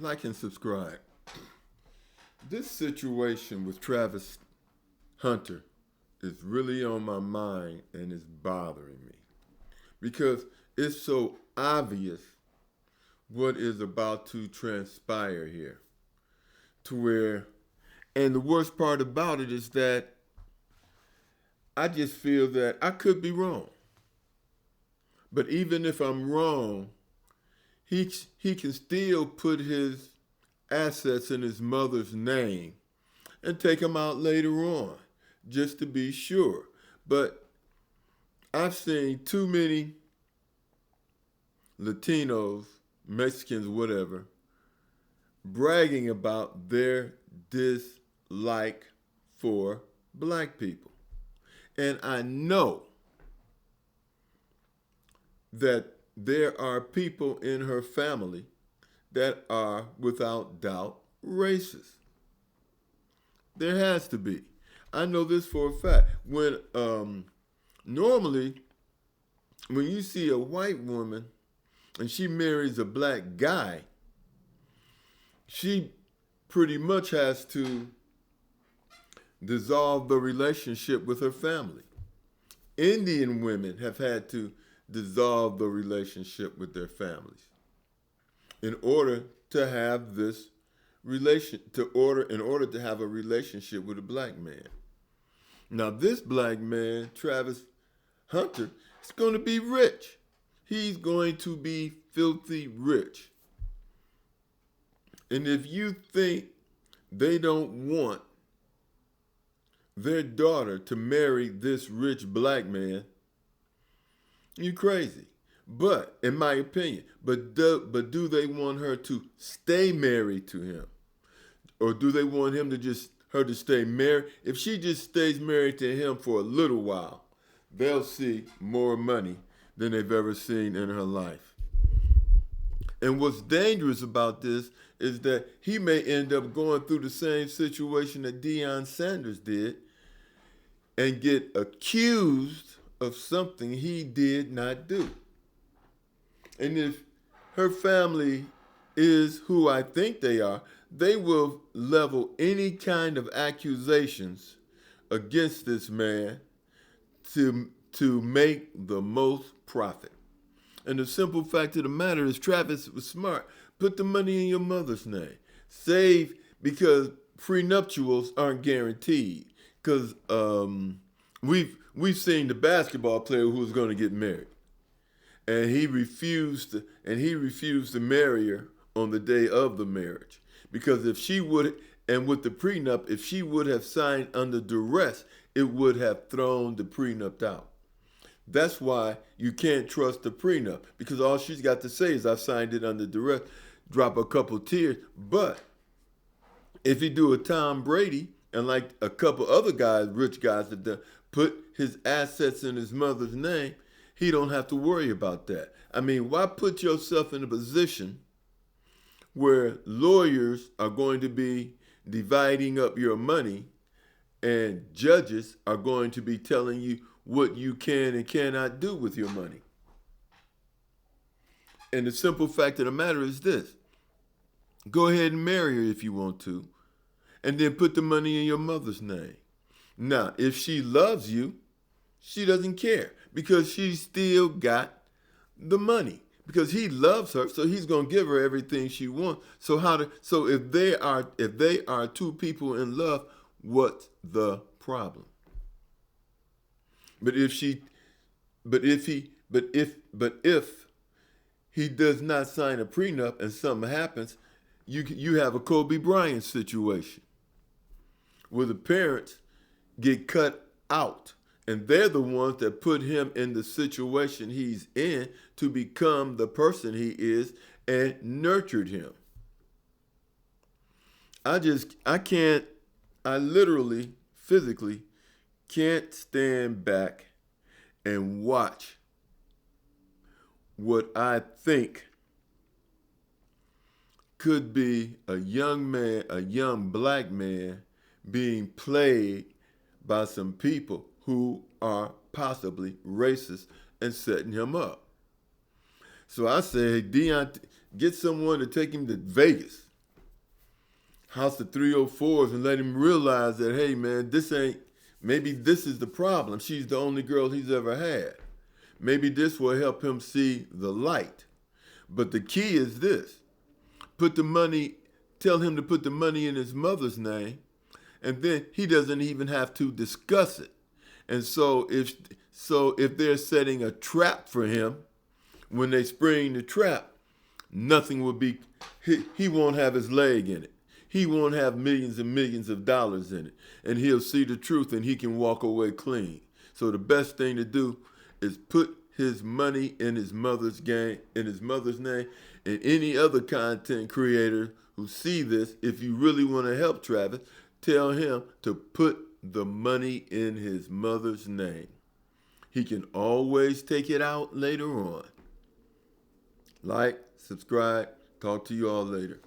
Like and subscribe. This situation with Travis Hunter is really on my mind and is bothering me because it's so obvious what is about to transpire here. To where, and the worst part about it is that I just feel that I could be wrong. But even if I'm wrong, he can still put his assets in his mother's name and take them out later on, just to be sure. But I've seen too many Latinos, Mexicans, whatever, bragging about their dislike for black people. And I know that there are people in her family that are without doubt racist. There has to be. I know this for a fact. Normally when you see a white woman and she marries a black guy, she pretty much has to dissolve the relationship with her family. Indian women have had to dissolve the relationship with their families in order to have this in order to have a relationship with a black man. Now this black man, Travis Hunter, is going to be rich. He's going to be filthy rich. And if you think they don't want their daughter to marry this rich black man, you crazy. But in my opinion, do they want her to stay married to him? Or do they want her to stay married? If she just stays married to him for a little while, they'll see more money than they've ever seen in her life. And what's dangerous about this is that he may end up going through the same situation that Deion Sanders did and get accused of something he did not do. And if her family is who I think they are, they will level any kind of accusations against this man to make the most profit. And the simple fact of the matter is Travis was smart. Put the money in your mother's name. Save, because prenuptials aren't guaranteed. Because we've seen the basketball player who was going to get married, and he refused to marry her on the day of the marriage, because if she would, and with the prenup, if she would have signed under duress, it would have thrown the prenup out. That's why you can't trust the prenup, because all she's got to say is, I signed it under duress, drop a couple tears. But if you do a Tom Brady, and like a couple other guys, rich guys that done, put his assets in his mother's name, he don't have to worry about that. I mean, why put yourself in a position where lawyers are going to be dividing up your money and judges are going to be telling you what you can and cannot do with your money? And the simple fact of the matter is this: go ahead and marry her if you want to, and then put the money in your mother's name. Now, if she loves you, she doesn't care, because she's still got the money. Because he loves her, so he's gonna give her everything she wants. So if they are two people in love, what's the problem? But if he does not sign a prenup and something happens, you have a Kobe Bryant situation where the parents get cut out, and they're the ones that put him in the situation he's in to become the person he is and nurtured him. I literally, physically can't stand back and watch what I think could be a young black man being played by some people who are possibly racist and setting him up. So I say, Deion, get someone to take him to Vegas House of 304s and let him realize that, hey man, maybe this is the problem. She's the only girl he's ever had. Maybe this will help him see the light. But the key is this. Tell him to put the money in his mother's name, and then he doesn't even have to discuss it. And so if they're setting a trap for him, when they spring the trap, nothing will be, he won't have his leg in it. He won't have millions and millions of dollars in it. And he'll see the truth and he can walk away clean. So the best thing to do is put his money in his mother's name, and any other content creator who see this, if you really want to help Travis, tell him to put the money in his mother's name. He can always take it out later on. Like, subscribe, talk to you all later.